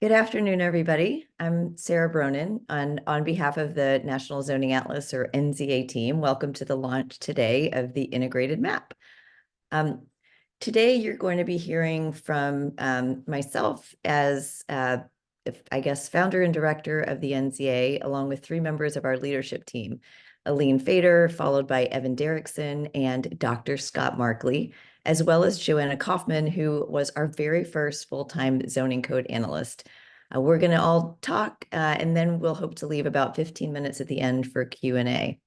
Good afternoon, everybody. I'm Sarah Bronin on behalf of the National Zoning Atlas or NZA team. Welcome to the launch today of the integrated map. Um, Today, you're going to be hearing from myself as, I guess, founder and director of the NZA, along with three members of our leadership team, Aline Fader, followed by Evan Derrickson and Dr. Scott Markley, as well as Joanna Kaufman, who was our very first full-time zoning code analyst. We're going to all talk, and then we'll hope to leave about 15 minutes at the end for Q&A.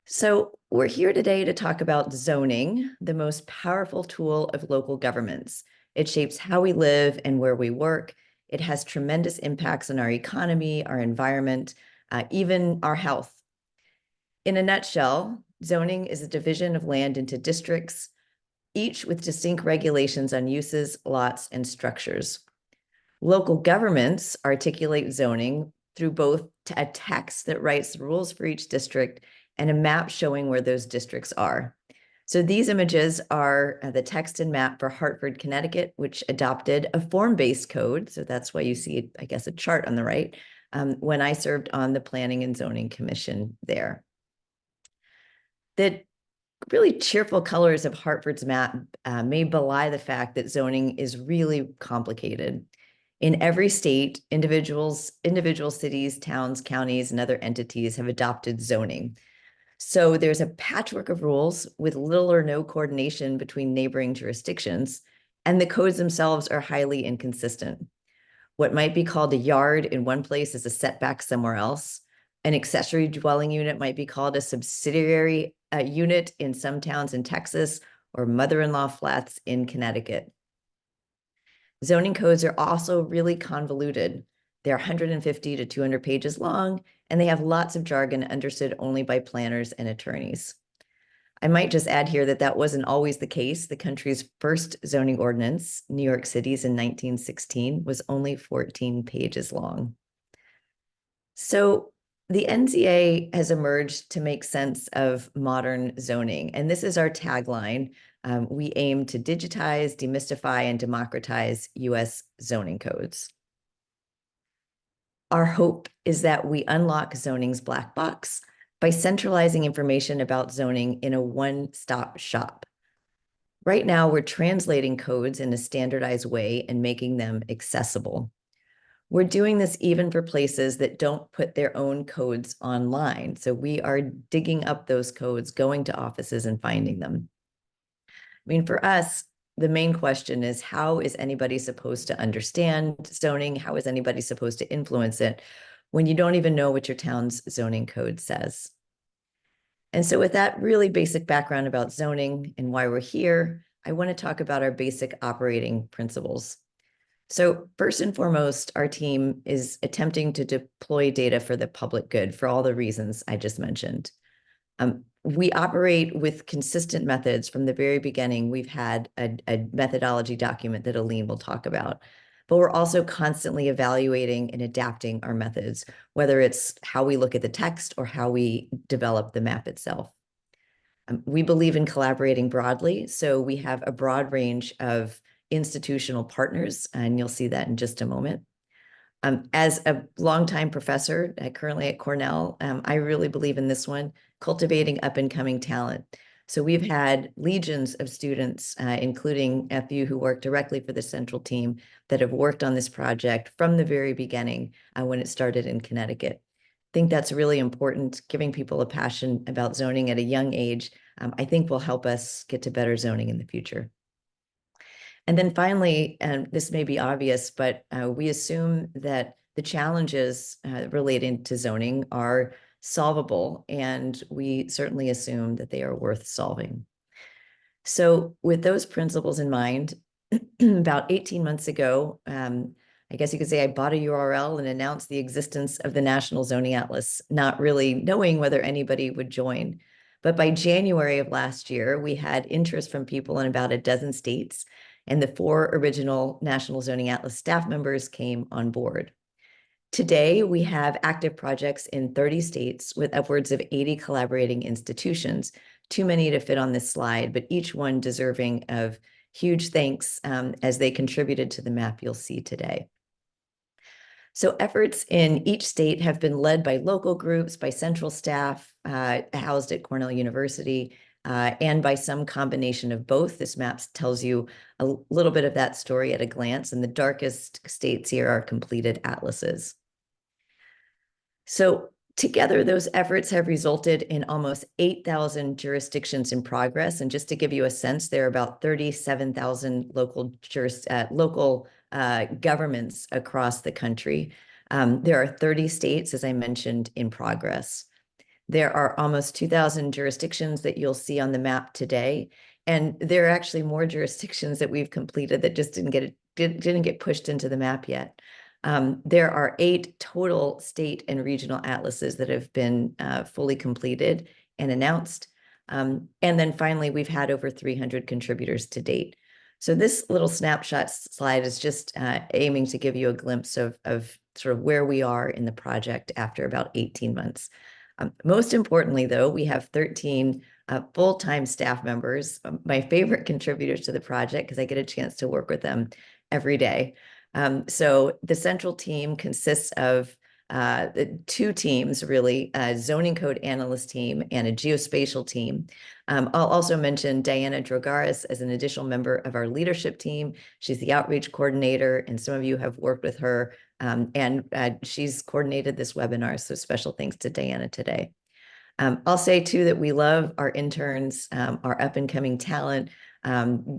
So we're here today to talk about zoning, the most powerful tool of local governments. It shapes how we live and where we work. It has tremendous impacts on our economy, our environment, even our health. In a nutshell, zoning is a division of land into districts, each with distinct regulations on uses, lots, and structures. Local governments articulate zoning through both a text that writes the rules for each district and a map showing where those districts are. So these images are the text and map for Hartford, Connecticut, which adopted a form-based code. So that's why you see, I guess, a chart on the right, when I served on the Planning and Zoning Commission there. The really cheerful colors of Hartford's map may belie the fact that zoning is really complicated. In every state, individual cities, towns, counties, and other entities have adopted zoning. So there's a patchwork of rules with little or no coordination between neighboring jurisdictions, and the codes themselves are highly inconsistent. What might be called a yard in one place is a setback somewhere else. An accessory dwelling unit might be called a subsidiary unit in some towns in Texas, or mother-in-law flats in Connecticut. Zoning codes are also really convoluted. They're 150 to 200 pages long, and they have lots of jargon understood only by planners and attorneys. I might just add here that that wasn't always the case. The country's first zoning ordinance, New York City's in 1916, was only 14 pages long. So the NZA has emerged to make sense of modern zoning, and this is our tagline. We aim to digitize, demystify, and democratize US zoning codes. Our hope is that we unlock zoning's black box by centralizing information about zoning in a one-stop shop. Right now, we're translating codes in a standardized way and making them accessible. We're doing this even for places that don't put their own codes online. So we are digging up those codes, going to offices and finding them. I mean, for us, the main question is, how is anybody supposed to understand zoning? How is anybody supposed to influence it when you don't even know what your town's zoning code says? And so with that really basic background about zoning and why we're here, I want to talk about our basic operating principles. So first and foremost, our team is attempting to deploy data for the public good for all the reasons I just mentioned. We operate with consistent methods from the very beginning. We've had a methodology document that Aline will talk about, but we're also constantly evaluating and adapting our methods, whether it's how we look at the text or how we develop the map itself. We believe in collaborating broadly, so we have a broad range of institutional partners, and you'll see that in just a moment. As a longtime professor, currently at Cornell, I really believe in this one, cultivating up-and-coming talent. So we've had legions of students, including a few who work directly for the central team, that have worked on this project from the very beginning when it started in Connecticut. I think that's really important. Giving people a passion about zoning at a young age, I think will help us get to better zoning in the future. And then finally, and this may be obvious, but we assume that the challenges relating to zoning are solvable, and we certainly assume that they are worth solving. So with those principles in mind, about 18 months ago, I guess you could say I bought a URL and announced the existence of the National Zoning Atlas, not really knowing whether anybody would join. But by January of last year, we had interest from people in about a dozen states, and the 4 original National Zoning Atlas staff members came on board. Today, we have active projects in 30 states with upwards of 80 collaborating institutions, too many to fit on this slide, but each one deserving of huge thanks as they contributed to the map you'll see today. So efforts in each state have been led by local groups, by central staff housed at Cornell University, and by some combination of both. This map tells you a little bit of that story at a glance, and the darkest states here are completed atlases. So together, those efforts have resulted in almost 8,000 jurisdictions in progress. And just to give you a sense, there are about 37,000 local governments across the country. There are 30 states, as I mentioned, in progress. There are almost 2,000 jurisdictions that you'll see on the map today. And there are actually more jurisdictions that we've completed that just didn't get pushed into the map yet. There are 8 total state and regional atlases that have been fully completed and announced. And then finally, we've had over 300 contributors to date. So this little snapshot slide is just aiming to give you a glimpse of sort of where we are in the project after about 18 months. Most importantly, though, we have 13 full-time staff members, my favorite contributors to the project because I get a chance to work with them every day. So the central team consists of the 2 teams, really, a zoning code analyst team and a geospatial team. I'll also mention Diana Drogaris as an additional member of our leadership team. She's the outreach coordinator, and some of you have worked with her, and she's coordinated this webinar, so special thanks to Diana today. I'll say, too, that we love our interns, our up-and-coming talent.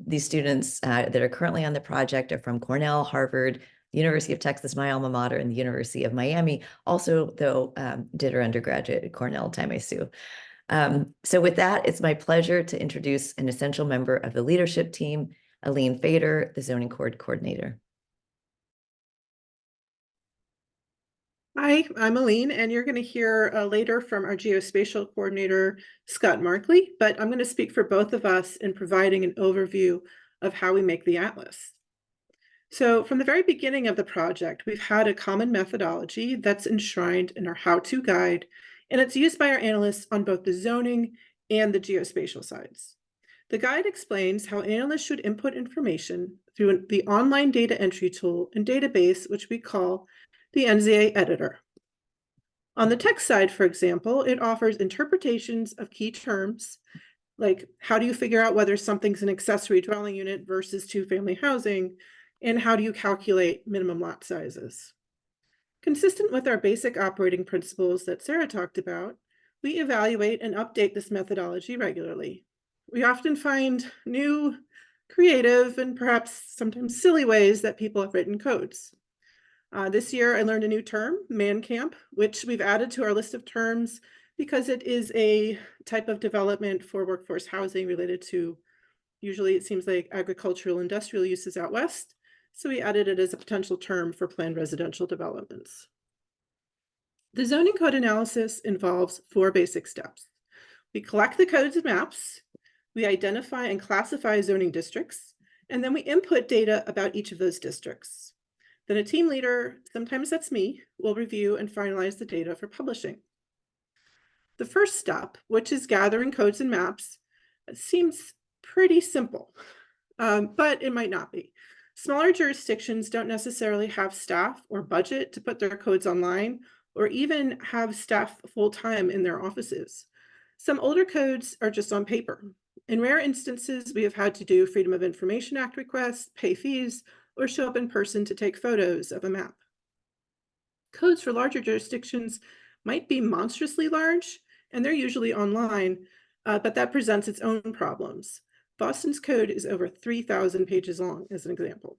These students that are currently on the project are from Cornell, Harvard, University of Texas, my alma mater, and the University of Miami. Also, though, did her undergraduate at Cornell, Time Sue. So with that, it's my pleasure to introduce an essential member of the leadership team, Aline Fader, the zoning coordinator. Hi, I'm Aline, and you're going to hear later from our geospatial coordinator, Scott Markley, but I'm going to speak for both of us in providing an overview of how we make the atlas. So from the very beginning of the project, we've had a common methodology that's enshrined in our how-to guide, and it's used by our analysts on both the zoning and the geospatial sides. The guide explains how analysts should input information through the online data entry tool and database, which we call the NZA editor. On the text side, for example, it offers interpretations of key terms, like how do you figure out whether something's an accessory dwelling unit versus 2-family housing, and how do you calculate minimum lot sizes. Consistent with our basic operating principles that Sarah talked about, we evaluate and update this methodology regularly. We often find new, creative, and perhaps sometimes silly ways that people have written codes. This year, I learned a new term, man camp, which we've added to our list of terms because it is a type of development for workforce housing related to, usually it seems like agricultural industrial uses out west. So we added it as a potential term for planned residential developments. The zoning code analysis involves 4 basic steps. We collect the codes and maps, we identify and classify zoning districts, and then we input data about each of those districts. Then a team leader, sometimes that's me, will review and finalize the data for publishing. The first step, which is gathering codes and maps, seems pretty simple, but it might not be. Smaller jurisdictions don't necessarily have staff or budget to put their codes online, or even have staff full-time in their offices. Some older codes are just on paper. In rare instances, we have had to do Freedom of Information Act requests, pay fees, or show up in person to take photos of a map. Codes for larger jurisdictions might be monstrously large, and they're usually online, but that presents its own problems. Boston's code is over 3,000 pages long, as an example.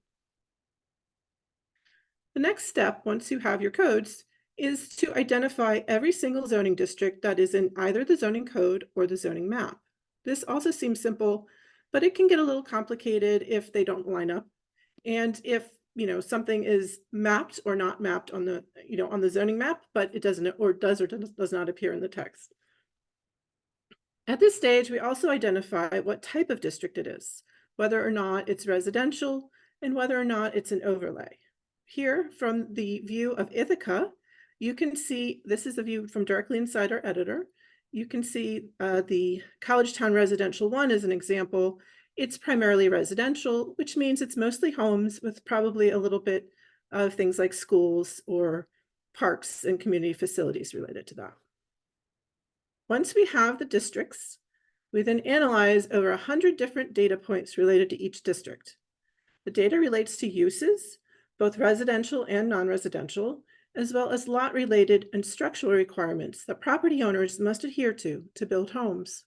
The next step, once you have your codes, is to identify every single zoning district that is in either the zoning code or the zoning map. This also seems simple, but it can get a little complicated if they don't line up. And if something is mapped or not mapped on the on the zoning map, but it doesn't or does not appear in the text. At this stage, we also identify what type of district it is, whether or not it's residential, and whether or not it's an overlay. Here, from the view of Ithaca, you can see, this is a view from directly inside our editor. You can see the College Town Residential 1 as an example. It's primarily residential, which means it's mostly homes with probably a little bit of things like schools or parks and community facilities related to that. Once we have the districts, we then analyze over 100 different data points related to each district. The data relates to uses, both residential and non-residential, as well as lot-related and structural requirements that property owners must adhere to build homes.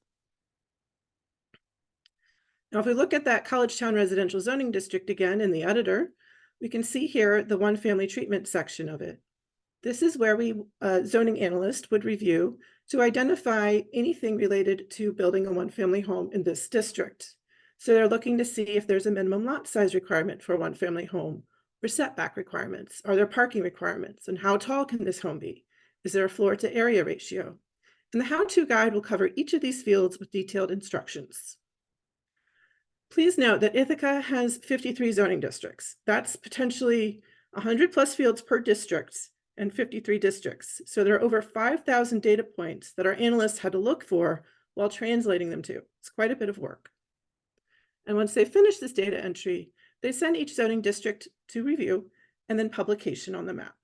Now, if we look at that Collegetown residential zoning district again in the editor, we can see here the one-family treatment section of it. This is where zoning analyst would review to identify anything related to building a one-family home in this district. So they're looking to see if there's a minimum lot size requirement for a one-family home, or setback requirements. Are there parking requirements? And how tall can this home be? Is there a floor to area ratio? And the how-to guide will cover each of these fields with detailed instructions. Please note that Ithaca has 53 zoning districts. That's potentially 100 plus fields per district and 53 districts. So there are over 5,000 data points that our analysts had to look for while translating them to. It's quite a bit of work. And once they finish this data entry, they send each zoning district to review and then publication on the map.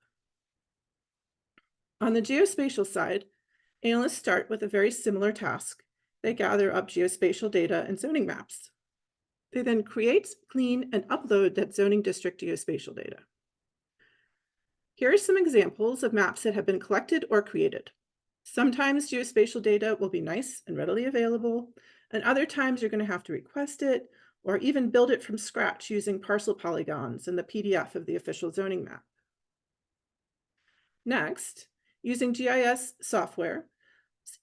On the geospatial side, analysts start with a very similar task. They gather up geospatial data and zoning maps. They then create, clean, and upload that zoning district geospatial data. Here are some examples of maps that have been collected or created. Sometimes geospatial data will be nice and readily available, and other times you're going to have to request it or even build it from scratch using parcel polygons in the PDF of the official zoning map. Next, using GIS software,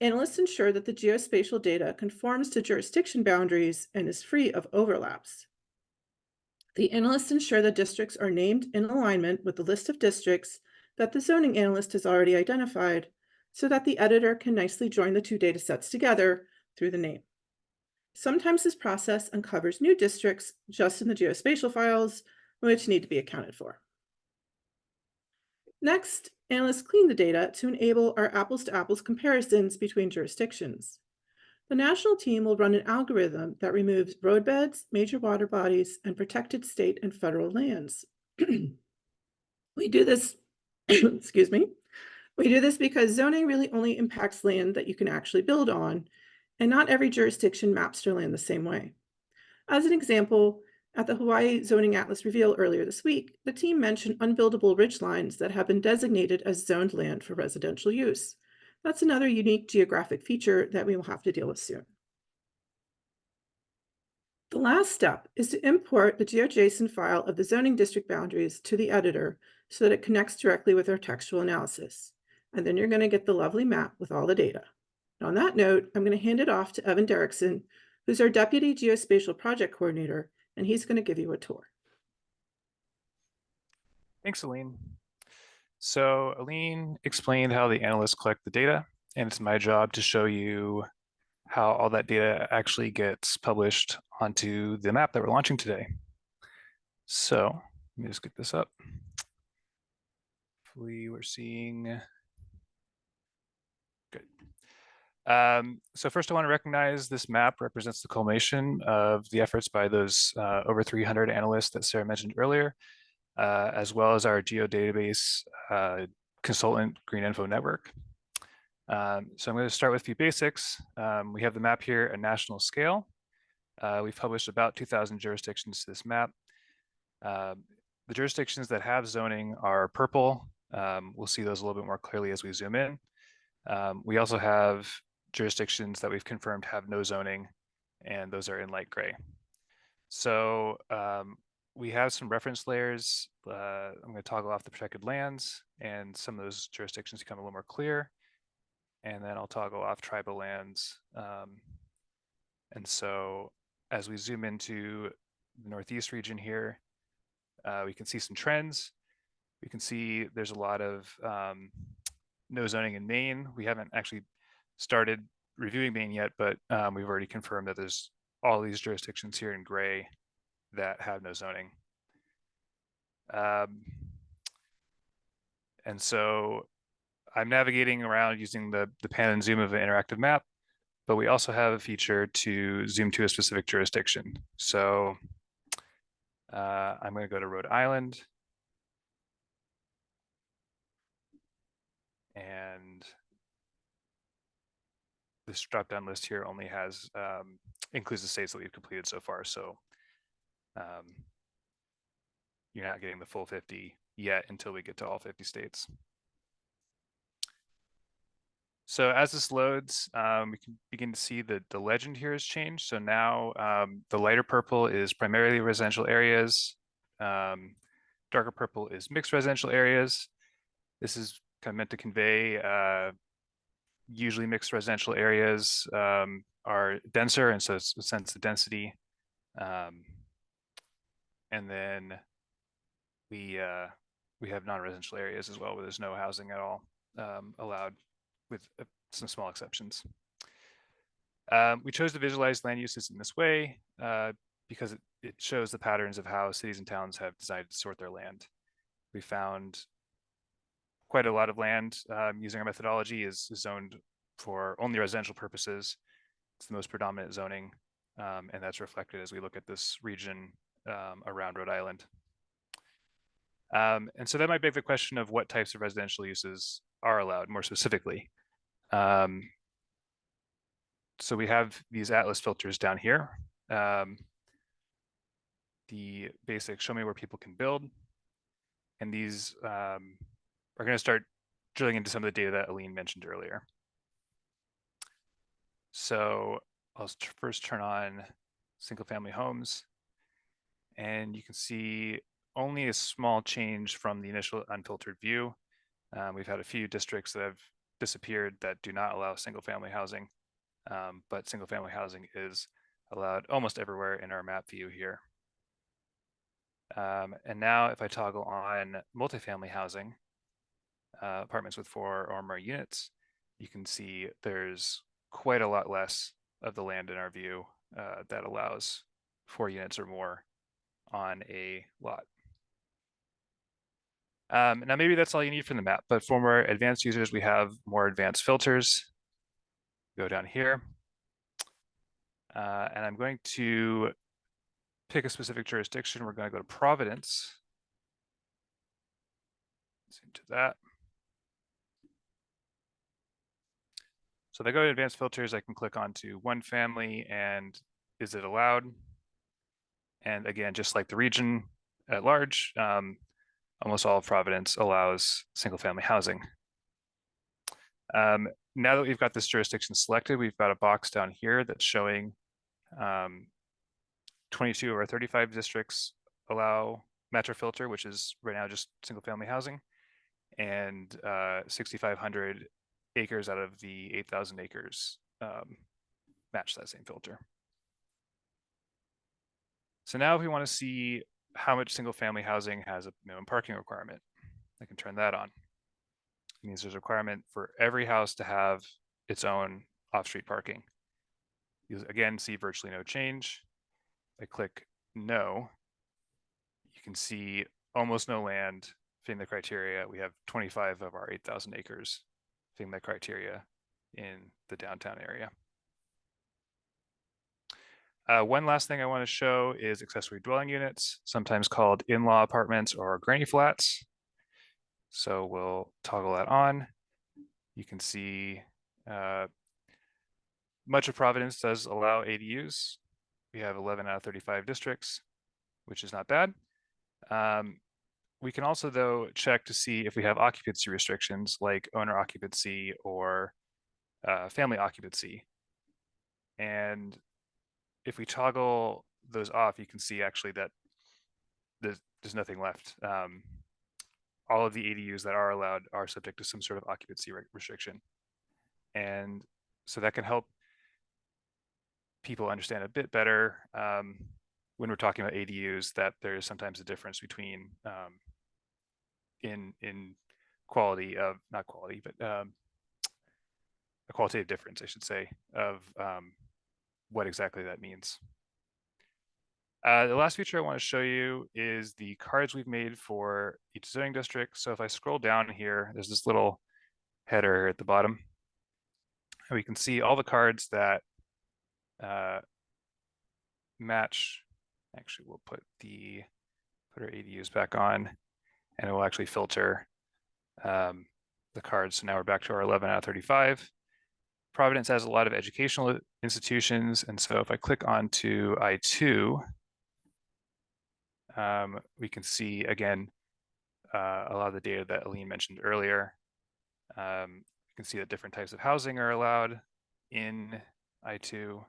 analysts ensure that the geospatial data conforms to jurisdiction boundaries and is free of overlaps. The analysts ensure the districts are named in alignment with the list of districts that the zoning analyst has already identified, so that the editor can nicely join the two data sets together through the name. Sometimes this process uncovers new districts just in the geospatial files, which need to be accounted for. Next, analysts clean the data to enable our apples-to-apples comparisons between jurisdictions. The national team will run an algorithm that removes roadbeds, major water bodies, and protected state and federal lands. We do this, excuse me, we do this because zoning really only impacts land that you can actually build on, and not every jurisdiction maps their land the same way. As an example, at the Hawaii Zoning Atlas reveal earlier this week, the team mentioned unbuildable ridgelines that have been designated as zoned land for residential use. That's another unique geographic feature that we will have to deal with soon. The last step is to import the GeoJSON file of the zoning district boundaries to the editor so that it connects directly with our textual analysis. And then you're going to get the lovely map with all the data. And on that note, I'm going to hand it off to Evan Derrickson, who's our Deputy Geospatial Project Coordinator, and he's going to give you a tour. Thanks, Aline. So Aline explained how the analysts collect the data, and it's my job to show you how all that data actually gets published onto the map that we're launching today. So let me just get this up. Hopefully we're seeing good. So first I want to recognize this map represents the culmination of the efforts by those over 300 analysts that Sarah mentioned earlier, as well as our geodatabase consultant Green Info Network. So I'm going to start with a few basics. We have the map here at national scale. We've published about 2,000 jurisdictions to this map. The jurisdictions that have zoning are purple. We'll see those a little bit more clearly as we zoom in. We also have jurisdictions that we've confirmed have no zoning, and those are in light gray. So we have some reference layers. I'm going to toggle off the protected lands, and some of those jurisdictions become a little more clear. And then I'll toggle off tribal lands. And so as we zoom into the Northeast region here, we can see some trends. We can see there's a lot of no zoning in Maine. We haven't actually started reviewing Maine yet, but we've already confirmed that there's all these jurisdictions here in gray that have no zoning. And so I'm navigating around using the pan and zoom of an interactive map, but we also have a feature to zoom to a specific jurisdiction. So I'm going to go to Rhode Island. And this drop-down list here only has includes the states that we've completed so far. So you're not getting the full 50 yet until we get to all 50 states. So as this loads, we can begin to see that the legend here has changed. So now the lighter purple is primarily residential areas. Darker purple is mixed residential areas. This is kind of meant to convey usually mixed residential areas are denser, and so it's a sense of density. And then we have non-residential areas as well, where there's no housing at all allowed, with some small exceptions. We chose to visualize land uses in this way because it shows the patterns of how cities and towns have decided to sort their land. We found quite a lot of land using our methodology is zoned for only residential purposes. It's the most predominant zoning, and that's reflected as we look at this region around Rhode Island. And so that might beg the question of what types of residential uses are allowed more specifically. So we have these atlas filters down here. The basic show me where people can build. And these are going to start drilling into some of the data that Aline mentioned earlier. So I'll first turn on single family homes. And you can see only a small change from the initial unfiltered view. We've had a few districts that have disappeared that do not allow single family housing, but single family housing is allowed almost everywhere in our map view here. And now if I toggle on multifamily housing, apartments with 4 or more units, you can see there's quite a lot less of the land in our view that allows 4 units or more on a lot. Now maybe that's all you need from the map, but for more advanced users, we have more advanced filters. Go down here. And I'm going to pick a specific jurisdiction. We're going to go to Providence. Zoom to that. So if I go to advanced filters, I can click onto one family and is it allowed? And again, just like the region at large, almost all of Providence allows single family housing. Now that we've got this jurisdiction selected, we've got a box down here that's showing 22 of our 35 districts allow Metro Filter, which is right now just single family housing, and 6,500 acres out of the 8,000 acres match that same filter. So now if we want to see how much single family housing has a minimum parking requirement, I can turn that on. It means there's a requirement for every house to have its own off-street parking. You again see virtually no change. I click no. You can see almost no land fitting the criteria. We have 25 of our 8,000 acres fitting that criteria in the downtown area. One last thing I want to show is accessory dwelling units, sometimes called in-law apartments or granny flats. So we'll toggle that on. You can see much of Providence does allow ADUs. We have 11 out of 35 districts, which is not bad. We can also, though, check to see if we have occupancy restrictions like owner occupancy or family occupancy. And if we toggle those off, you can see actually that there's nothing left. All of the ADUs that are allowed are subject to some sort of occupancy restriction. And so that can help people understand a bit better when we're talking about ADUs, that there is sometimes a difference between in quality of, not quality, but a qualitative difference, I should say, of what exactly that means. The last feature I want to show you is the cards we've made for each zoning district. So if I scroll down here, there's this little header at the bottom. And we can see all the cards that match. Actually, we'll put our ADUs back on, and it will actually filter the cards. So now we're back to our 11 out of 35. Providence has a lot of educational institutions. And so if I click on to I2, we can see again, a lot of the data that Aline mentioned earlier. You can see that different types of housing are allowed in I2.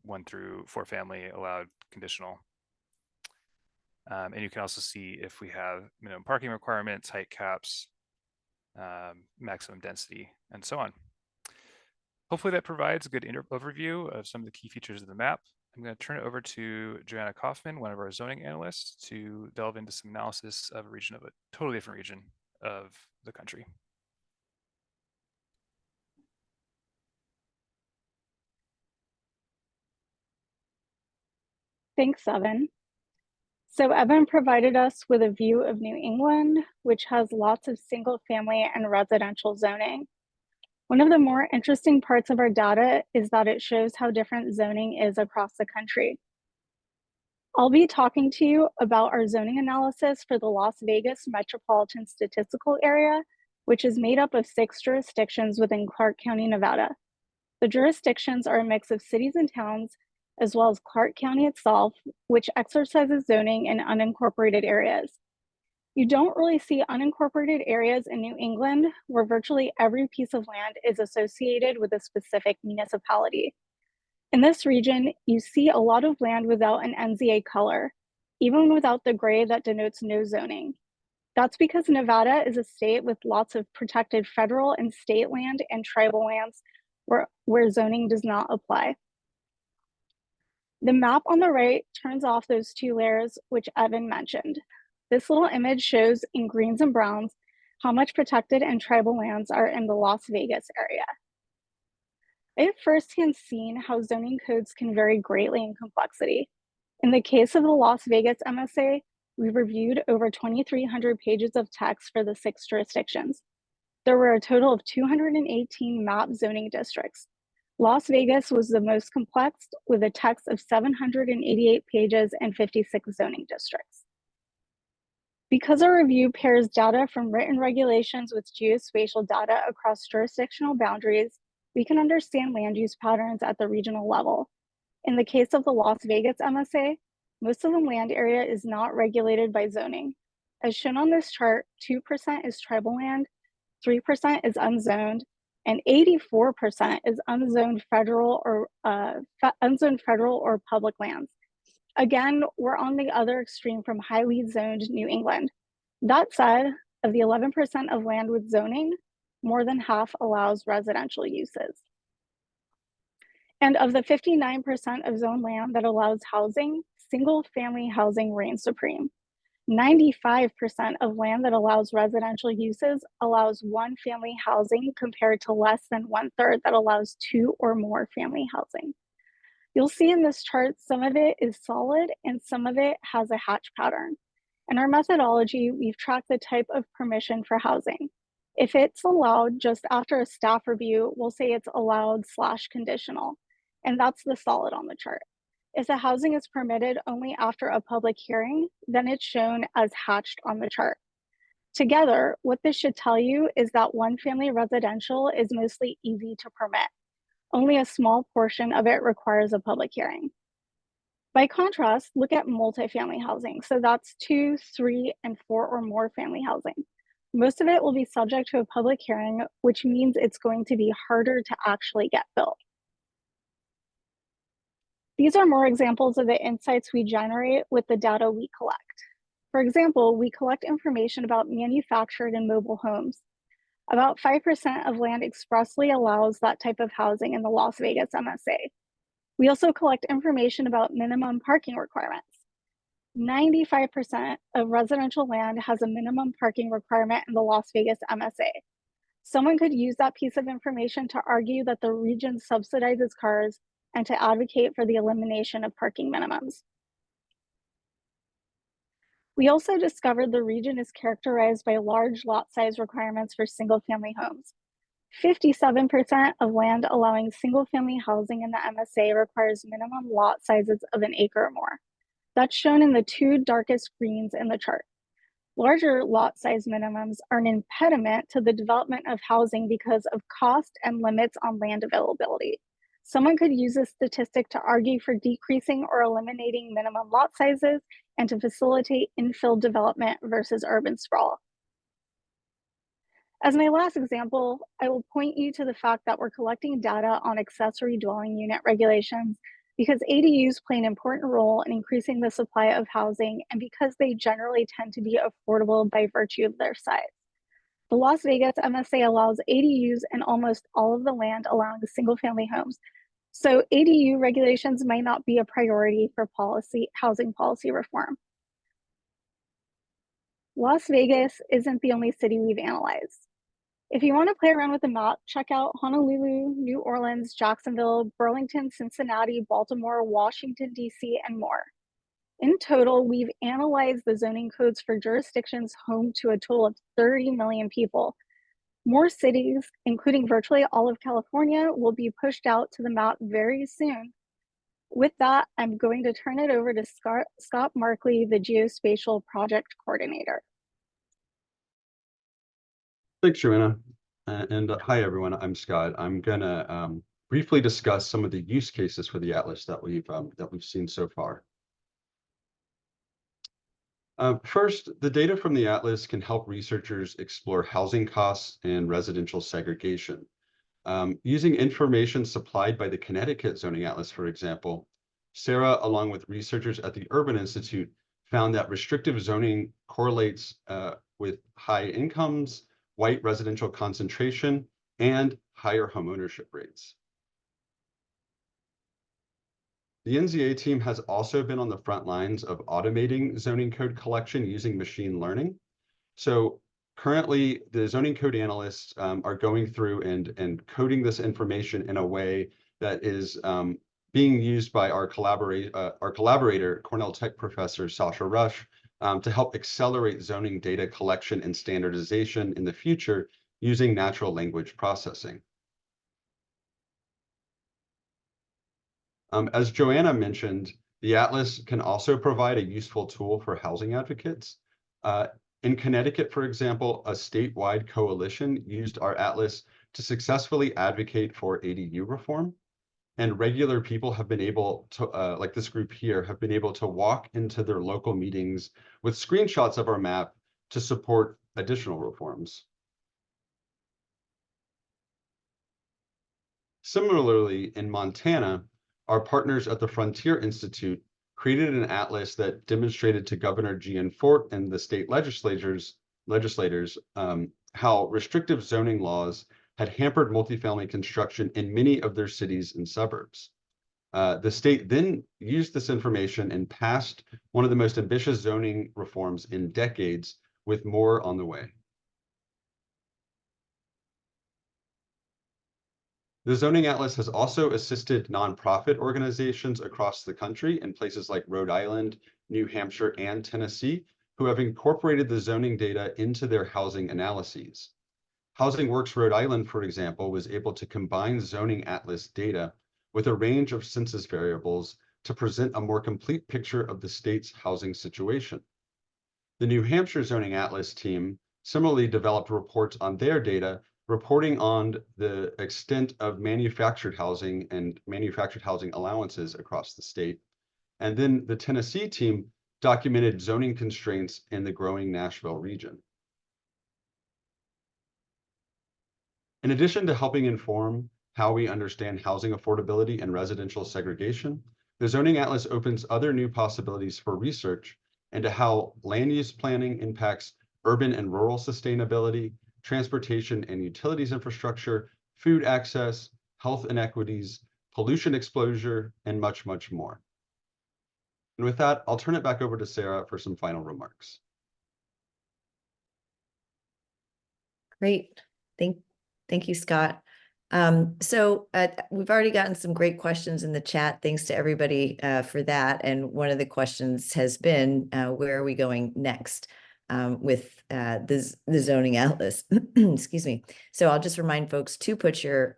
1 through 4 family allowed conditional. And you can also see if we have minimum parking requirements, height caps, maximum density, and so on. Hopefully that provides a good overview of some of the key features of the map. I'm going to turn it over to Joanna Kaufman, one of our zoning analysts, to delve into some analysis of a region of a totally different region of the country. Thanks, Evan. So Evan provided us with a view of New England, which has lots of single family and residential zoning. One of the more interesting parts of our data is that it shows how different zoning is across the country. I'll be talking to you about our zoning analysis for the Las Vegas Metropolitan Statistical Area, which is made up of 6 jurisdictions within Clark County, Nevada. The jurisdictions are a mix of cities and towns, as well as Clark County itself, which exercises zoning in unincorporated areas. You don't really see unincorporated areas in New England, where virtually every piece of land is associated with a specific municipality. In this region, you see a lot of land without an NZA color, even without the gray that denotes no zoning. That's because Nevada is a state with lots of protected federal and state land and tribal lands where zoning does not apply. The map on the right turns off those 2 layers, which Evan mentioned. This little image shows in greens and browns how much protected and tribal lands are in the Las Vegas area. I have firsthand seen how zoning codes can vary greatly in complexity. In the case of the Las Vegas MSA, we reviewed over 2,300 pages of text for the 6 jurisdictions. There were a total of 218 map zoning districts. Las Vegas was the most complex, with a text of 788 pages and 56 zoning districts. Because our review pairs data from written regulations with geospatial data across jurisdictional boundaries, we can understand land use patterns at the regional level. In the case of the Las Vegas MSA, most of the land area is not regulated by zoning. As shown on this chart, 2% is tribal land, 3% is unzoned, and 84% is unzoned federal or public lands. Again, we're on the other extreme from highly zoned New England. That said, of the 11% of land with zoning, more than half allows residential uses. And of the 59% of zoned land that allows housing, single-family housing reigns supreme. 95% of land that allows residential uses allows 1-family housing, compared to less than 1/3 that allows 2 or more family housing. You'll see in this chart, some of it is solid and some of it has a hatch pattern. In our methodology, we've tracked the type of permission for housing. If it's allowed just after a staff review, we'll say it's allowed/conditional, and that's the solid on the chart. If the housing is permitted only after a public hearing, then it's shown as hatched on the chart. Together, what this should tell you is that 1-family residential is mostly easy to permit. Only a small portion of it requires a public hearing. By contrast, look at multifamily housing. So that's 2, 3, and 4 or more family housing. Most of it will be subject to a public hearing, which means it's going to be harder to actually get built. These are more examples of the insights we generate with the data we collect. For example, we collect information about manufactured and mobile homes. About 5% of land expressly allows that type of housing in the Las Vegas MSA. We also collect information about minimum parking requirements. 95% of residential land has a minimum parking requirement in the Las Vegas MSA. Someone could use that piece of information to argue that the region subsidizes cars and to advocate for the elimination of parking minimums. We also discovered the region is characterized by large lot size requirements for single-family homes. 57% of land allowing single-family housing in the MSA requires minimum lot sizes of 1 acre or more. That's shown in the 2 darkest greens in the chart. Larger lot size minimums are an impediment to the development of housing because of cost and limits on land availability. Someone could use this statistic to argue for decreasing or eliminating minimum lot sizes and to facilitate infill development versus urban sprawl. As my last example, I will point you to the fact that we're collecting data on accessory dwelling unit regulations because ADUs play an important role in increasing the supply of housing and because they generally tend to be affordable by virtue of their size. The Las Vegas MSA allows ADUs in almost all of the land allowing single-family homes. So ADU regulations might not be a priority for housing policy reform. Las Vegas isn't the only city we've analyzed. If you want to play around with the map, check out Honolulu, New Orleans, Jacksonville, Burlington, Cincinnati, Baltimore, Washington, D.C., and more. In total, we've analyzed the zoning codes for jurisdictions home to a total of 30 million people. More cities, including virtually all of California, will be pushed out to the map very soon. With that, I'm going to turn it over to Scott Markley, the Geospatial Project Coordinator. Thanks, Joanna. Hi, everyone. I'm Scott. I'm gonna briefly discuss some of the use cases for the atlas that we've seen so far. First, the data from the atlas can help researchers explore housing costs and residential segregation. Using information supplied by the Connecticut Zoning Atlas, for example, Sarah, along with researchers at the Urban Institute, found that restrictive zoning correlates with high incomes, white residential concentration, and higher homeownership rates. The NZA team has also been on the front lines of automating zoning code collection using machine learning. So currently, the zoning code analysts are going through and coding this information in a way that is being used by our collaborator, Cornell Tech professor Sasha Rush, to help accelerate zoning data collection and standardization in the future using natural language processing. As Joanna mentioned, the Atlas can also provide a useful tool for housing advocates. In Connecticut, for example, a statewide coalition used our Atlas to successfully advocate for ADU reform. And regular people have been able to, like this group here, have been able to walk into their local meetings with screenshots of our map to support additional reforms. Similarly, in Montana, our partners at the Frontier Institute created an atlas that demonstrated to Governor Gianforte and the state legislators how restrictive zoning laws had hampered multifamily construction in many of their cities and suburbs. The state then used this information and passed one of the most ambitious zoning reforms in decades, with more on the way. The Zoning Atlas has also assisted nonprofit organizations across the country in places like Rhode Island, New Hampshire, and Tennessee, who have incorporated the zoning data into their housing analyses. Housing Works Rhode Island, for example, was able to combine Zoning Atlas data with a range of census variables to present a more complete picture of the state's housing situation. The New Hampshire Zoning Atlas team similarly developed reports on their data, reporting on the extent of manufactured housing and manufactured housing allowances across the state. And then the Tennessee team documented zoning constraints in the growing Nashville region. In addition to helping inform how we understand housing affordability and residential segregation, the Zoning Atlas opens other new possibilities for research into how land use planning impacts urban and rural sustainability, transportation and utilities infrastructure, food access, health inequities, pollution exposure, and much, much more. And with that, I'll turn it back over to Sarah for some final remarks. Great. Thank you, Scott. We've already gotten some great questions in the chat. Thanks to everybody for that. And one of the questions has been, where are we going next with the Zoning Atlas? Excuse me. So I'll just remind folks to put your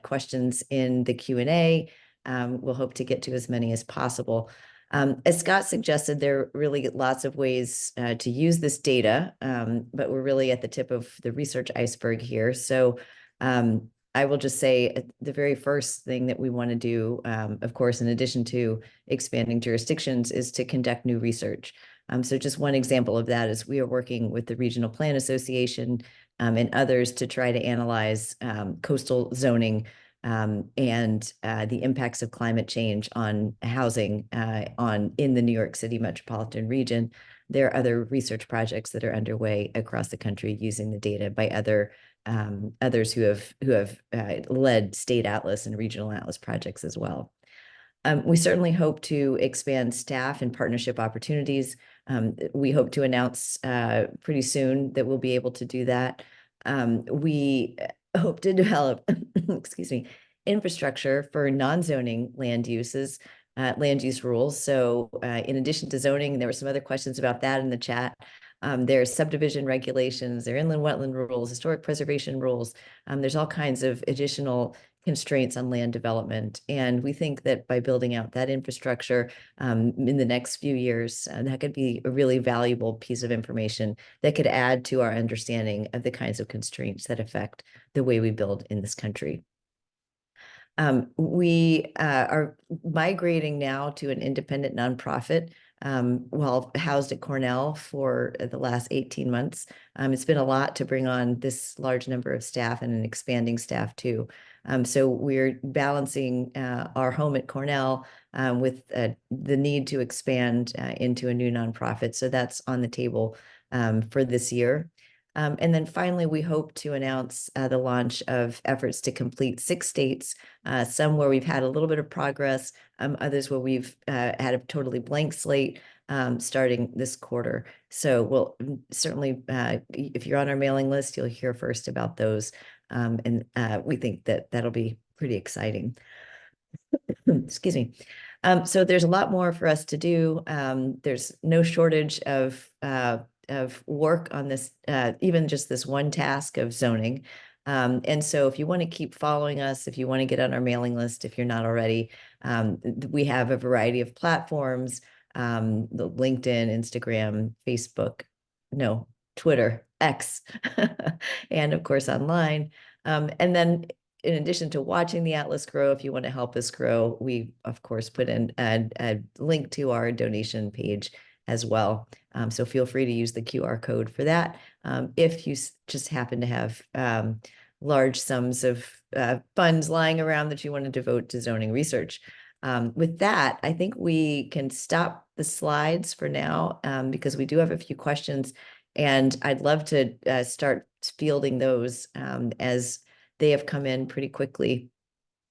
questions in the Q&A. We'll hope to get to as many as possible. As Scott suggested, there are really lots of ways to use this data, but we're really at the tip of the research iceberg here. So I will just say the very first thing that we want to do, of course, in addition to expanding jurisdictions, is to conduct new research. So just one example of that is we are working with the Regional Plan Association and others to try to analyze coastal zoning and the impacts of climate change on housing in the New York City metropolitan region. There are other research projects that are underway across the country using the data by others who have led state atlas and regional atlas projects as well. We certainly hope to expand staff and partnership opportunities. We hope to announce pretty soon that we'll be able to do that. We hope to develop, excuse me, infrastructure for non-zoning land uses, land use rules. So in addition to zoning, there were some other questions about that in the chat. There are subdivision regulations, there are inland wetland rules, historic preservation rules. There's all kinds of additional constraints on land development. And we think that by building out that infrastructure in the next few years, that could be a really valuable piece of information that could add to our understanding of the kinds of constraints that affect the way we build in this country. We are migrating now to an independent nonprofit while housed at Cornell for the last 18 months. It's been a lot to bring on this large number of staff and an expanding staff too. So we're balancing our home at Cornell with the need to expand into a new nonprofit. So that's on the table for this year. And then finally, we hope to announce the launch of efforts to complete 6 states, some where we've had a little bit of progress, others where we've had a totally blank slate starting this quarter. So we'll certainly, if you're on our mailing list, you'll hear first about those. And we think that that'll be pretty exciting. Excuse me. So there's a lot more for us to do. There's no shortage of work on this, even just this one task of zoning. And so if you want to keep following us, if you want to get on our mailing list, if you're not already, we have a variety of platforms, the LinkedIn, Instagram, Facebook, no, Twitter, X, and of course online. And then in addition to watching the Atlas grow, if you want to help us grow, we of course put in a link to our donation page as well. So feel free to use the QR code for that. If you just happen to have large sums of funds lying around that you want to devote to zoning research. With that, I think we can stop the slides for now because we do have a few questions, and I'd love to start fielding those as they have come in pretty quickly.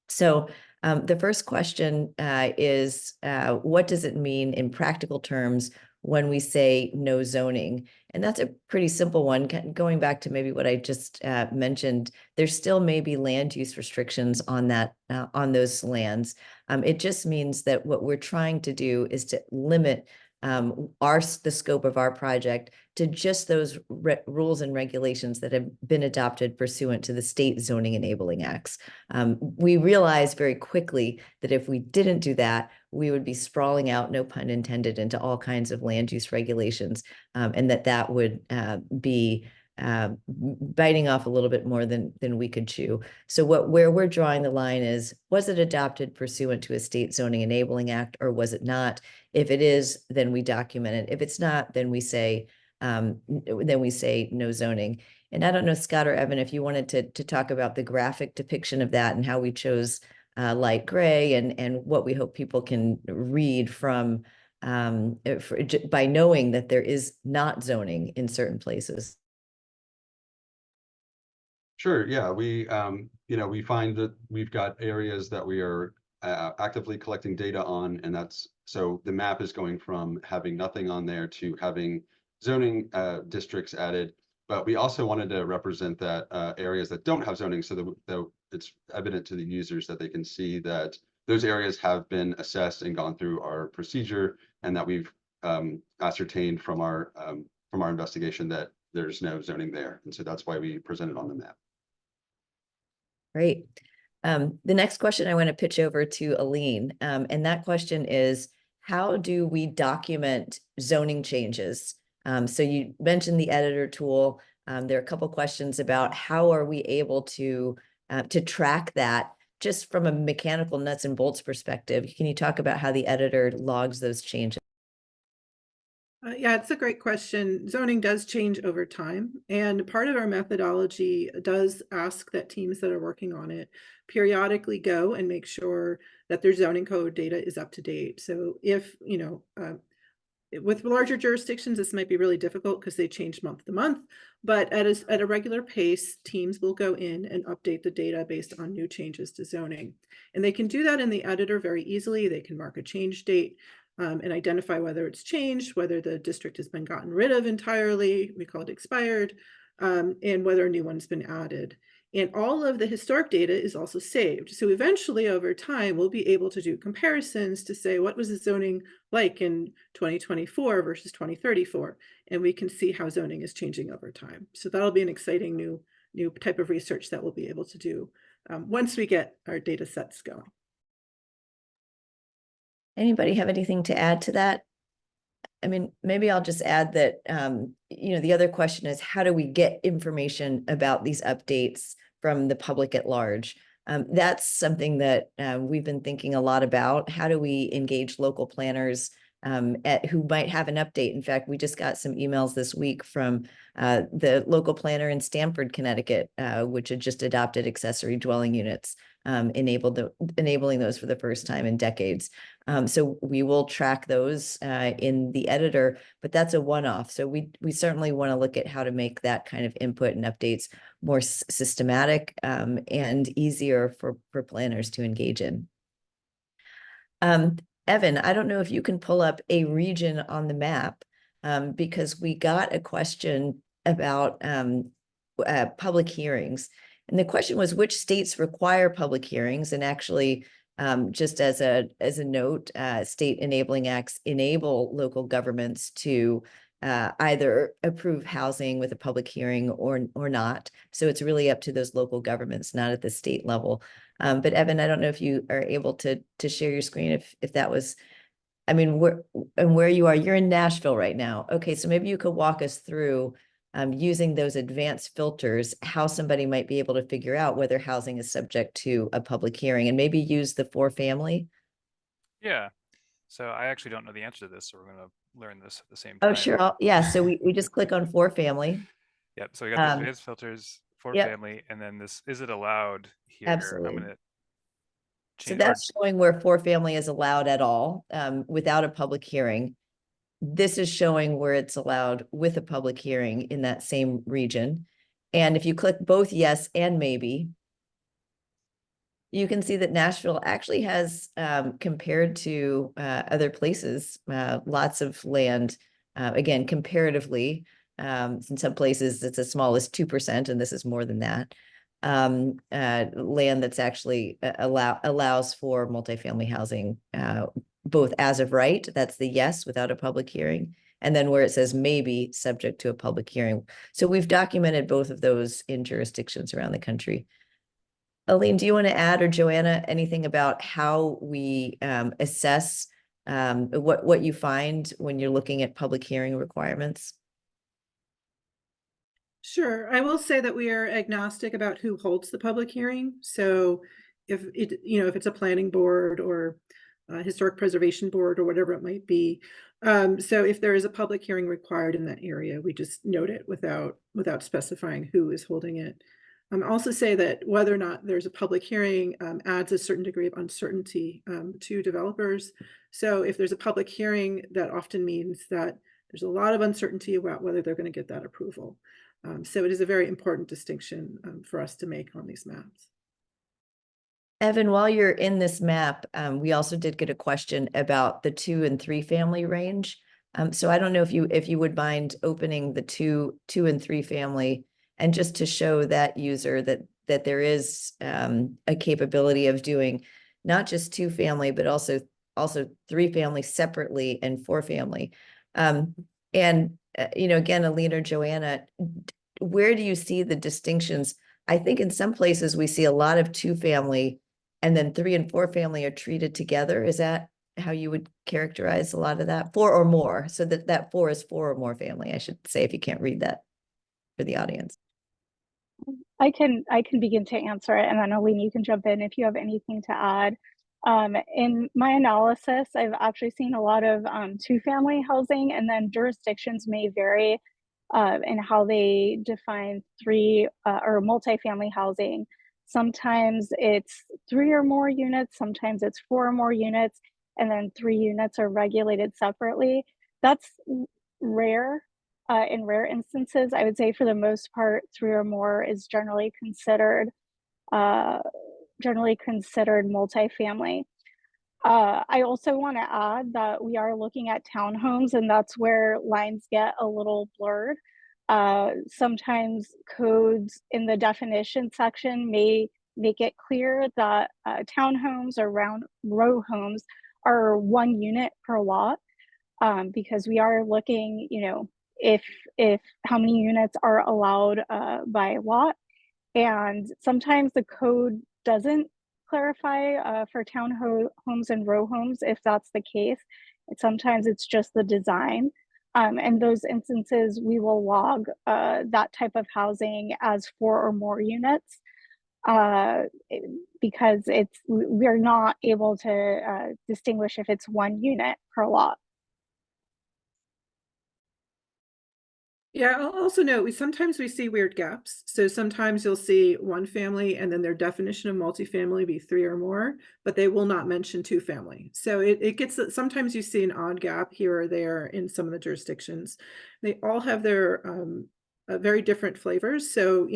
So the first question is, what does it mean in practical terms when we say no zoning? And that's a pretty simple one. Going back to maybe what I just mentioned, there still may be land use restrictions on that on those lands. It just means that what we're trying to do is to limit the scope of our project to just those rules and regulations that have been adopted pursuant to the state zoning enabling acts. We realized very quickly that if we didn't do that, we would be sprawling out, no pun intended, into all kinds of land use regulations, and that would be biting off a little bit more than we could chew. So where we're drawing the line is, was it adopted pursuant to a state zoning enabling act, or was it not? If it is, then we document it. If it's not, then we say no zoning. And I don't know, Scott or Evan, if you wanted to talk about the graphic depiction of that and how we chose light gray and what we hope people can read from by knowing that there is not zoning in certain places. Sure. Yeah, we we find that we've got areas that we are actively collecting data on, and so the map is going from having nothing on there to having zoning districts added. But we also wanted to represent that areas that don't have zoning, so that it's evident to the users that they can see that those areas have been assessed and gone through our procedure, and that we've ascertained from our investigation that there's no zoning there. And so that's why we present it on the map. Great. The next question I want to pitch over to Aline, and that question is, how do we document zoning changes? So you mentioned the editor tool. There are a couple questions about how are we able to track that just from a mechanical nuts and bolts perspective. Can you talk about how the editor logs those changes? Yeah, it's a great question. Zoning does change over time, and part of our methodology does ask that teams that are working on it periodically go and make sure that their zoning code data is up to date. So if, with larger jurisdictions, this might be really difficult because they change month to month, but at a regular pace, teams will go in and update the data based on new changes to zoning. And they can do that in the editor very easily. They can mark a change date and identify whether it's changed, whether the district has been gotten rid of entirely, we call it expired, and whether a new one's been added. And all of the historic data is also saved. So eventually over time, we'll be able to do comparisons to say, what was the zoning like in 2024 versus 2034? And we can see how zoning is changing over time. So that'll be an exciting new type of research that we'll be able to do once we get our data sets going. Anybody have anything to add to that? I mean, maybe I'll just add that, the other question is, how do we get information about these updates from the public at large? That's something that we've been thinking a lot about. How do we engage local planners who might have an update? In fact, we just got some emails this week from the local planner in Stamford, Connecticut, which had just adopted accessory dwelling units, enabling those for the first time in decades. So we will track those in the editor, but that's a one-off. So we certainly want to look at how to make that kind of input and updates more systematic and easier for planners to engage in. Evan, I don't know if you can pull up a region on the map because we got a question about public hearings. And the question was, which states require public hearings? And actually, just as a note, state enabling acts enable local governments to either approve housing with a public hearing or not. So it's really up to those local governments, not at the state level. But Evan, I don't know if you are able to share your screen if that was, I mean, where you are. You're in Nashville right now. Okay, so maybe you could walk us through using those advanced filters, how somebody might be able to figure out whether housing is subject to a public hearing, and maybe use the 4-family. Yeah. So I actually don't know the answer to this, so we're going to learn this at the same Oh, time. sure. Yeah. So we just click on 4-family. Yep. So we got the advanced filters, yep. family, and then this, is it allowed here? Absolutely. I'm going to So that's showing where 4-family is allowed at all without a public hearing. This is showing where it's allowed with a public hearing in that same region. And if you click both yes and maybe, you can see that Nashville actually has, compared to other places, lots of land, again, comparatively. In some places, it's as small as 2%, and this is more than that. Land that's actually allows for multifamily housing, both as of right, that's the yes without a public hearing, and then where it says maybe subject to a public hearing. So we've documented both of those in jurisdictions around the country. Aline, do you want to add, or Joanna, anything about how we assess what you find when you're looking at public hearing requirements? Sure. I will say that we are agnostic about who holds the public hearing. So if it's a planning board or a historic preservation board or whatever it might be. So if there is a public hearing required in that area, we just note it without specifying who is holding it. Also say that whether or not there's a public hearing adds a certain degree of uncertainty to developers. So if there's a public hearing, that often means that there's a lot of uncertainty about whether they're going to get that approval. So it is a very important distinction for us to make on these maps. Evan, while you're in this map, we also did get a question about the 2 and 3 family range. So I don't know if you would mind opening the 2 and 3 family, and just to show that user that there is a capability of doing not just 2 family, but also 3 family separately and 4 family. And again, Aline or Joanna, where do you see the distinctions? I think in some places we see a lot of 2 family, and then 3 and 4 family are treated together. Is that how you would characterize a lot of that? 4 or more, so that 4 is 4 or more family, I should say, if you can't read that for the audience. I can begin to answer it, and then Aline, you can jump in if you have anything to add. In my analysis, I've actually seen a lot of 2-family housing, and then jurisdictions may vary in how they define 3 or multifamily housing. Sometimes it's 3 or more units, sometimes it's 4 or more units, and then 3 units are regulated separately. That's rare. In rare instances, I would say for the most part, 3 or more is generally considered multifamily. I also want to add that we are looking at townhomes, and that's where lines get a little blurred. Sometimes codes in the definition section may make it clear that townhomes or row homes are 1 unit per lot, because we are looking, if how many units are allowed by lot. And sometimes the code doesn't clarify for townhomes and row homes if that's the case. And sometimes it's just the design. In those instances, we will log that type of housing as 4 or more units because we're not able to distinguish if it's 1 unit per lot. Yeah, I'll also note, we sometimes see weird gaps. So sometimes you'll see 1 family and then their definition of multifamily be 3 or more, but they will not mention 2 family. So it gets, sometimes you see an odd gap here or there in some of the jurisdictions. They all have their very different flavors. So,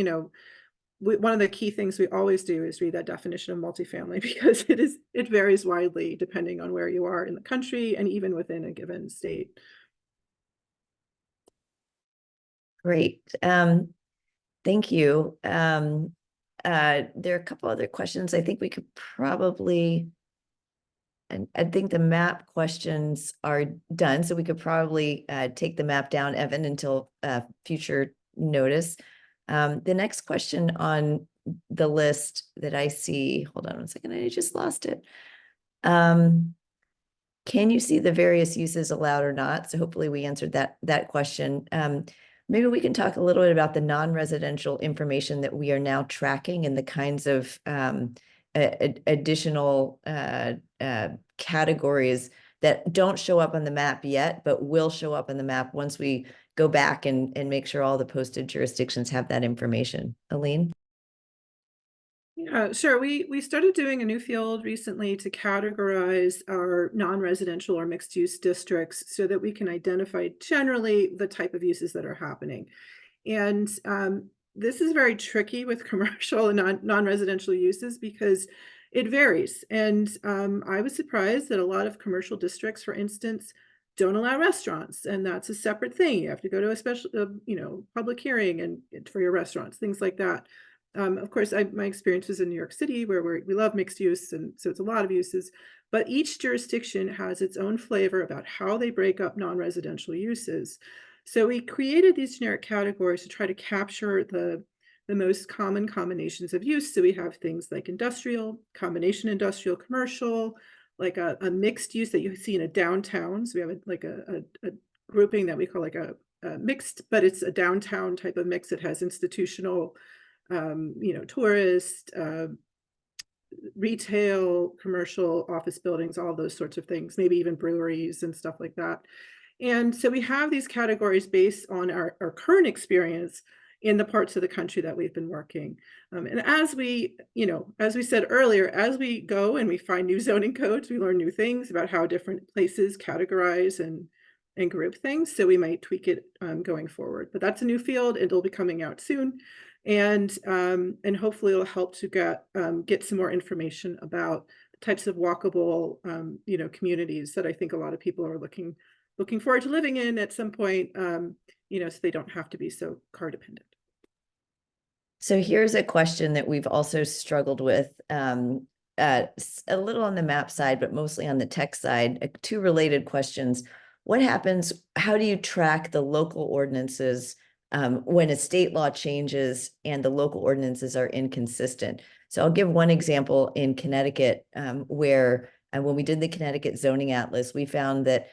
one of the key things we always do is read that definition of multifamily because it varies widely depending on where you are in the country and even within a given state. Great. Thank you. There are a couple other questions I think we could probably, and I think the map questions are done, so we could probably take the map down, Evan, until future notice. The next question on the list that I see, hold on one second, I just lost it. Can you see the various uses allowed or not? So hopefully we answered that question. Maybe we can talk a little bit about the non-residential information that we are now tracking and the kinds of additional categories that don't show up on the map yet, but will show up on the map once we go back and make sure all the posted jurisdictions have that information. Aline? Yeah, sure. We started doing a new field recently to categorize our non-residential or mixed-use districts so that we can identify generally the type of uses that are happening. And this is very tricky with commercial and non-residential uses because it varies. And I was surprised that a lot of commercial districts, for instance, don't allow restaurants, and that's a separate thing. You have to go to a special, public hearing and for your restaurants, things like that. Of course, my experience was in New York City, where we love mixed use, and so it's a lot of uses. But each jurisdiction has its own flavor about how they break up non-residential uses. So we created these generic categories to try to capture the most common combinations of use. So we have things like industrial, combination industrial, commercial, like a mixed use that you see in a downtown. So we have a grouping that we call like a mixed, but it's a downtown type of mix. It has institutional, tourist, retail, commercial, office buildings, all those sorts of things, maybe even breweries and stuff like that. And so we have these categories based on our current experience in the parts of the country that we've been working. And as we said earlier, as we go and we find new zoning codes, we learn new things about how different places categorize and group things. So we might tweak it going forward. But that's a new field. It'll be coming out soon. And hopefully it'll help to get some more information about the types of walkable, communities that I think a lot of people are looking forward to living in at some point, so they don't have to be so car dependent. So here's a question that we've also struggled with, a little on the map side, but mostly on the tech side. 2 related questions. What happens? How do you track the local ordinances when a state law changes and the local ordinances are inconsistent? So I'll give one example in Connecticut where And when we did the Connecticut zoning atlas, we found that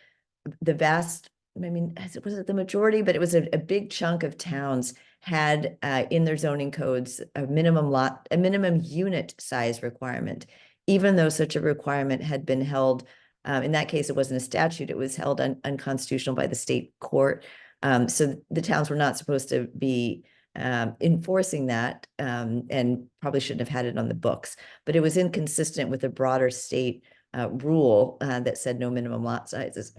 the vast, I mean, was it the majority, but it was a big chunk of towns had in their zoning codes a minimum unit size requirement, even though such a requirement had been held, in that case, it wasn't a statute, it was held unconstitutional by the state court. So the towns were not supposed to be enforcing that, and probably shouldn't have had it on the books, but it was inconsistent with a broader state rule that said no minimum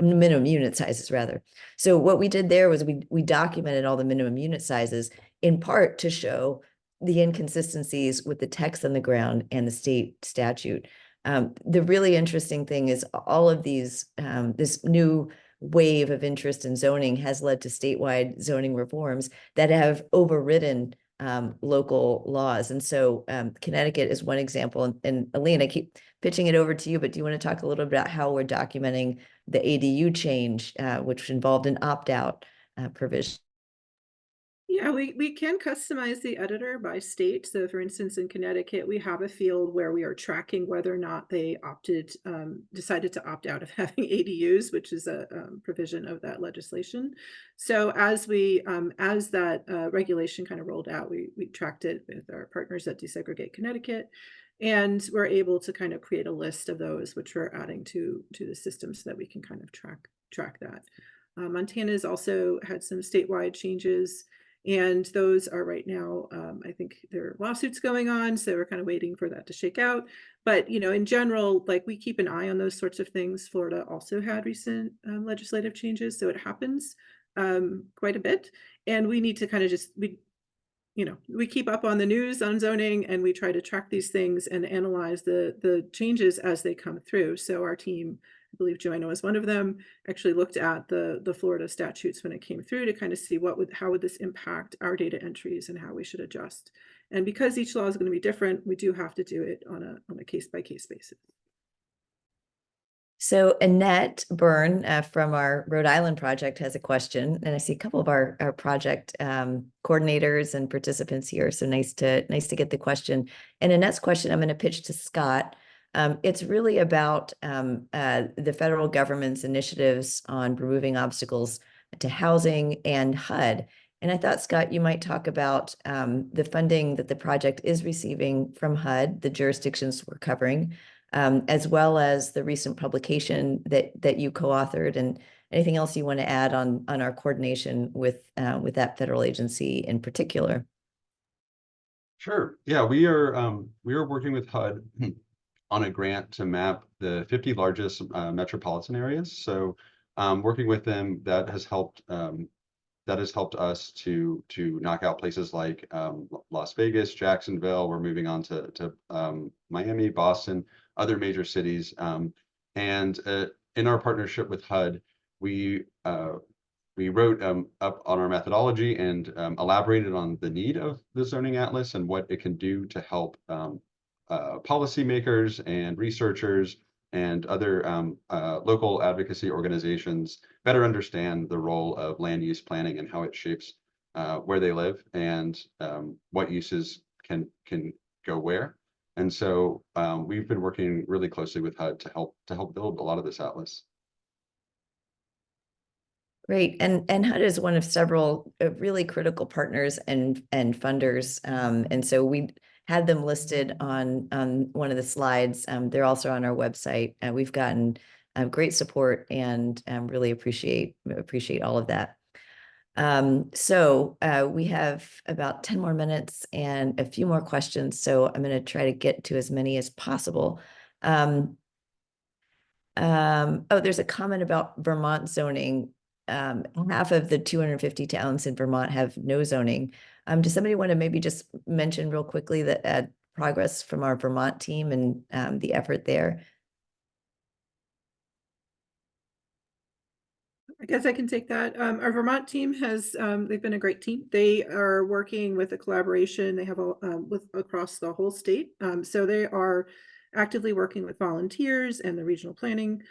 minimum unit sizes rather. So what we did there was we documented all the minimum unit sizes in part to show the inconsistencies with the text on the ground and the state statute. The really interesting thing is all of these, this new wave of interest in zoning has led to statewide zoning reforms that have overridden local laws. And so Connecticut is one example. And Elaine, I keep pitching it over to you, but do you want to talk a little bit about how we're documenting the ADU change, which involved an opt-out provision? Yeah, we can customize the editor by state. So for instance, in Connecticut, we have a field where we are tracking whether or not they decided to opt out of having ADUs, which is a provision of that legislation. So as that regulation kind of rolled out, we tracked it with our partners at Desegregate Connecticut, and we're able to kind of create a list of those which we're adding to the system so that we can kind of track that. Montana's also had some statewide changes, and those are right now, I think there are lawsuits going on, so we're kind of waiting for that to shake out. But, you know, in general, like, we keep an eye on those sorts of things. Florida also had recent legislative changes, so it happens quite a bit. And we need to kind of we keep up on the news on zoning, and we try to track these things and analyze the changes as they come through. So our team, I believe Joanna was one of them, actually looked at the Florida statutes when it came through to kind of see how would this impact our data entries and how we should adjust. And because each law is going to be different, we do have to do it on a case-by-case basis. So Annette Byrne from our Rhode Island project has a question, and I see a couple of our project coordinators and participants here. So nice to get the question. And Annette's question, I'm going to pitch to Scott. It's really about the federal government's initiatives on removing obstacles to housing and HUD. And I thought, Scott, you might talk about the funding that the project is receiving from HUD, the jurisdictions we're covering, as well as the recent publication that you co-authored, and anything else you want to add on our coordination with that federal agency in particular. Sure. Yeah, we are working with HUD on a grant to map the 50 largest metropolitan areas. So working with them, that has helped us to knock out places like Las Vegas, Jacksonville. We're moving on to Miami, Boston, other major cities. And in our partnership with HUD, we wrote up on our methodology and elaborated on the need of the zoning atlas and what it can do to help policymakers and researchers and other local advocacy organizations better understand the role of land use planning and how it shapes where they live and what uses can go where. And so we've been working really closely with HUD to help build a lot of this atlas. Great. And HUD is one of several really critical partners and funders. And so we had them listed on one of the slides. They're also on our website. We've gotten great support and really appreciate all of that. So we have about 10 more minutes and a few more questions. So I'm going to try to get to as many as possible. Oh, there's a comment about Vermont zoning. Half of the 250 towns in Vermont have no zoning. Does somebody want to maybe just mention real quickly that progress from our Vermont team and the effort there? I guess I can take that. Our Vermont team has, they've been a great team. They are working with a collaboration. They have across the whole state. So they are actively working with volunteers and the regional planning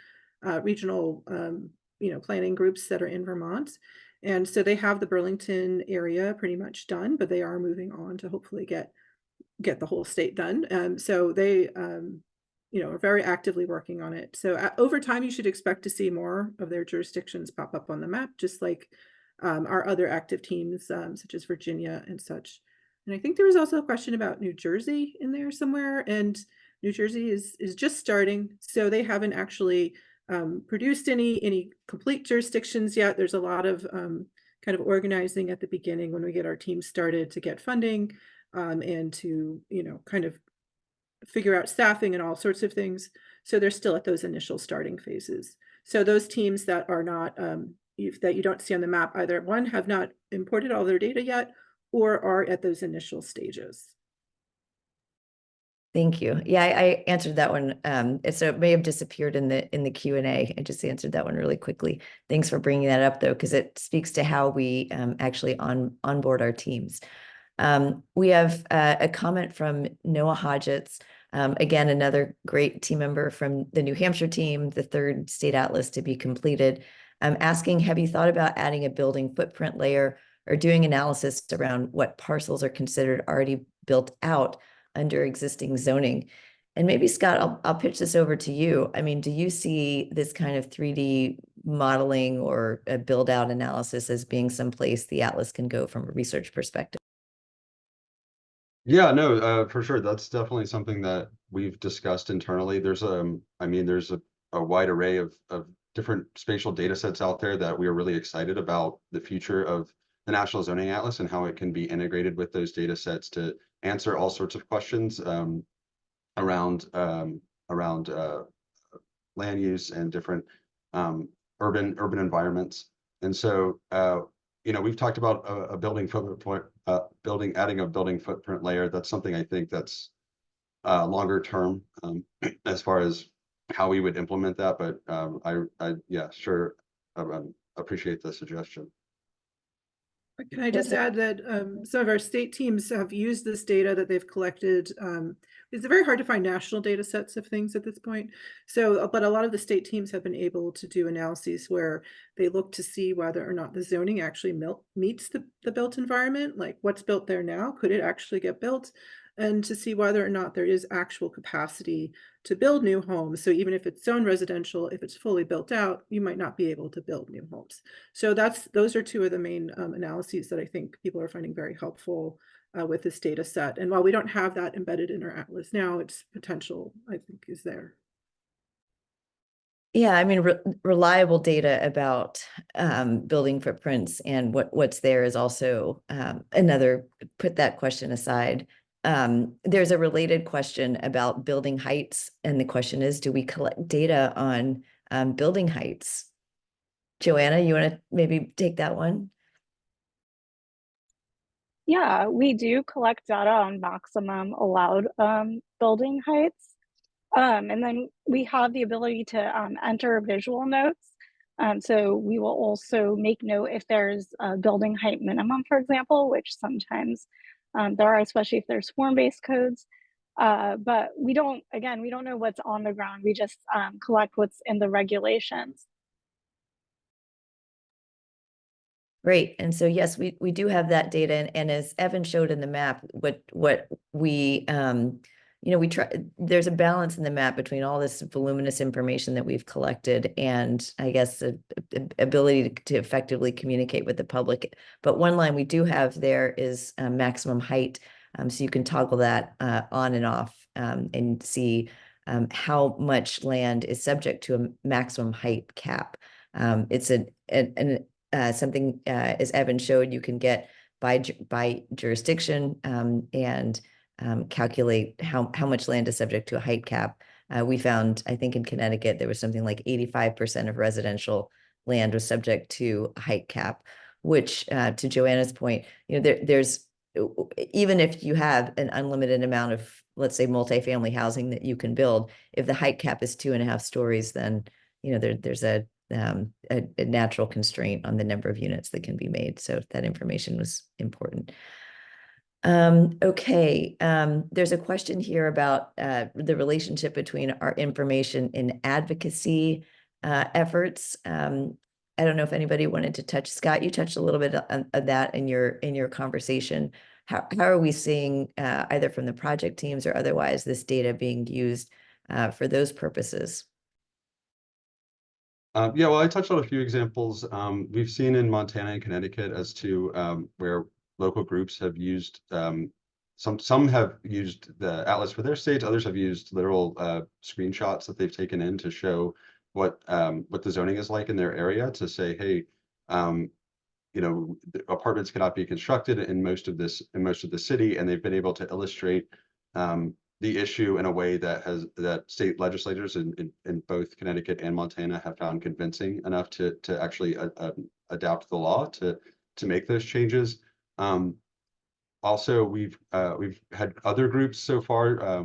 groups that are in Vermont. And so they have the Burlington area pretty much done, but they are moving on to hopefully get the whole state done. So they are very actively working on it. So over time, you should expect to see more of their jurisdictions pop up on the map, just like our other active teams, such as Virginia and such. And I think there was also a question about New Jersey in there somewhere, and New Jersey is just starting, so they haven't actually produced any complete jurisdictions yet. There's a lot of kind of organizing at the beginning when we get our team started to get funding and to kind of figure out staffing and all sorts of things. So they're still at those initial starting phases. So those teams that are not that you don't see on the map, either one, have not imported all their data yet, or are at those initial stages. Thank you. Yeah, I answered that one. So it may have disappeared in the Q&A. I just answered that one really quickly. Thanks for bringing that up though, because it speaks to how we actually onboard our teams. We have a comment from Noah Hodgetts. Again, another great team member from the New Hampshire team, the third state atlas to be completed. Asking, have you thought about adding a building footprint layer or doing analysis around what parcels are considered already built out under existing zoning? And maybe Scott, I'll pitch this over to you. I mean, do you see this kind of 3D modeling or a build out analysis as being someplace the atlas can go from a research perspective? Yeah, no, for sure. That's definitely something that we've discussed internally. There's a wide array of different spatial data sets out there that we are really excited about the future of the National Zoning Atlas and how it can be integrated with those data sets to answer all sorts of questions around land use and different urban environments. And so we've talked about a building footprint, adding a building footprint layer. That's something I think that's longer term as far as how we would implement that. But appreciate the suggestion. Can I just add that some of our state teams have used this data that they've collected. It's very hard to find national data sets of things at this point. So, but a lot of the state teams have been able to do analyses where they look to see whether or not the zoning actually meets the built environment, like what's built there now, could it actually get built? And to see whether or not there is actual capacity to build new homes. So even if it's zone residential, if it's fully built out, you might not be able to build new homes. So those are two of the main analyses that I think people are finding very helpful with this data set. And while we don't have that embedded in our atlas now, its potential, I think, is there. Yeah, I mean, reliable data about building footprints and what's there is also another, put that question aside. There's a related question about building heights. And the question is, do we collect data on building heights? Joanna, you want to maybe take that one? Yeah, we do collect data on maximum allowed building heights. And then we have the ability to enter visual notes. So we will also make note if there's a building height minimum, for example, which sometimes there are, especially if there's form-based codes. But we don't know what's on the ground. We just collect what's in the regulations. Great. And so, yes, we do have that data. And as Evan showed in the map, what we, we try, there's a balance in the map between all this voluminous information that we've collected and I guess the ability to effectively communicate with the public. But one line we do have there is maximum height. So you can toggle that on and off and see how much land is subject to a maximum height cap. It's something, as Evan showed, you can get by jurisdiction and calculate how much land is subject to a height cap. We found, I think in Connecticut, there was something like 85% of residential land was subject to a height cap, which to Joanna's point, there's, even if you have an unlimited amount of, let's say, multifamily housing that you can build, if the height cap is 2.5 stories, then, there's a natural constraint on the number of units that can be made. So that information was important. Okay. There's a question here about the relationship between our information and advocacy efforts. I don't know if anybody wanted to touch. Scott, you touched a little bit of that in your conversation. How are we seeing either from the project teams or otherwise this data being used for those purposes. Yeah, well, I touched on a few examples we've seen in Montana and Connecticut as to where local groups have used some have used the atlas for their states, others have used literal screenshots that they've taken in to show what the zoning is like in their area, to say, hey, you know, apartments cannot be constructed in most of the city, and they've been able to illustrate the issue in a way that state legislators in both Connecticut and Montana have found convincing enough to actually adapt the law to make those changes. Also, we've had other groups so far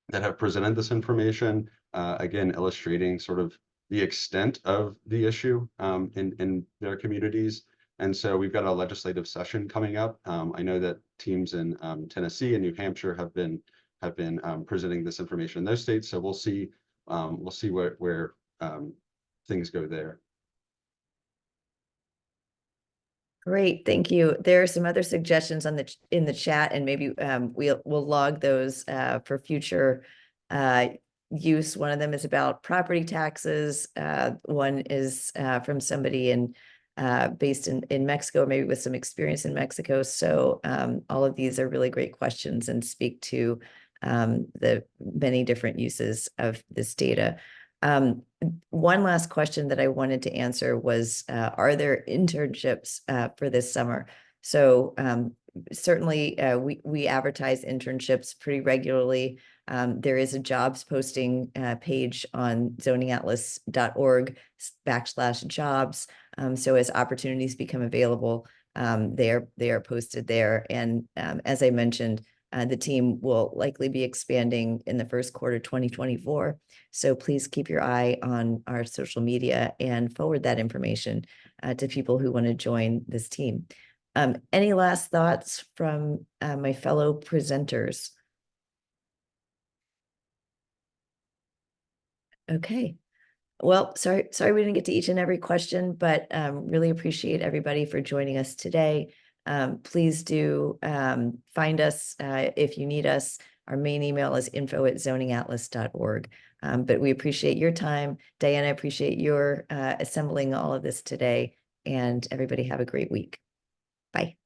that have presented this information, again, illustrating sort of the extent of the issue in their communities. And so we've got a legislative session coming up. I know that teams in Tennessee and New Hampshire have been presenting this information in those states. So we'll see where things go there. Great, thank you. There are some other suggestions in the chat, and maybe we'll log those for future use. One of them is about property taxes. One is from somebody based in Mexico, maybe with some experience in Mexico. So all of these are really great questions and speak to the many different uses of this data. One last question that I wanted to answer was, are there internships for this summer? So certainly we advertise internships pretty regularly. There is a jobs posting page on zoningatlas.org/jobs. So as opportunities become available, they are posted there. And as I mentioned, the team will likely be expanding in the first quarter 2024. So please keep your eye on our social media and forward that information to people who want to join this team. Any last thoughts from my fellow presenters? Okay. Well, sorry we didn't get to each and every question, but really appreciate everybody for joining us today. Please do find us if you need us. Our main email is info@zoningatlas.org. But we appreciate your time. Diana, I appreciate your assembling all of this today, and everybody have a great week. Bye.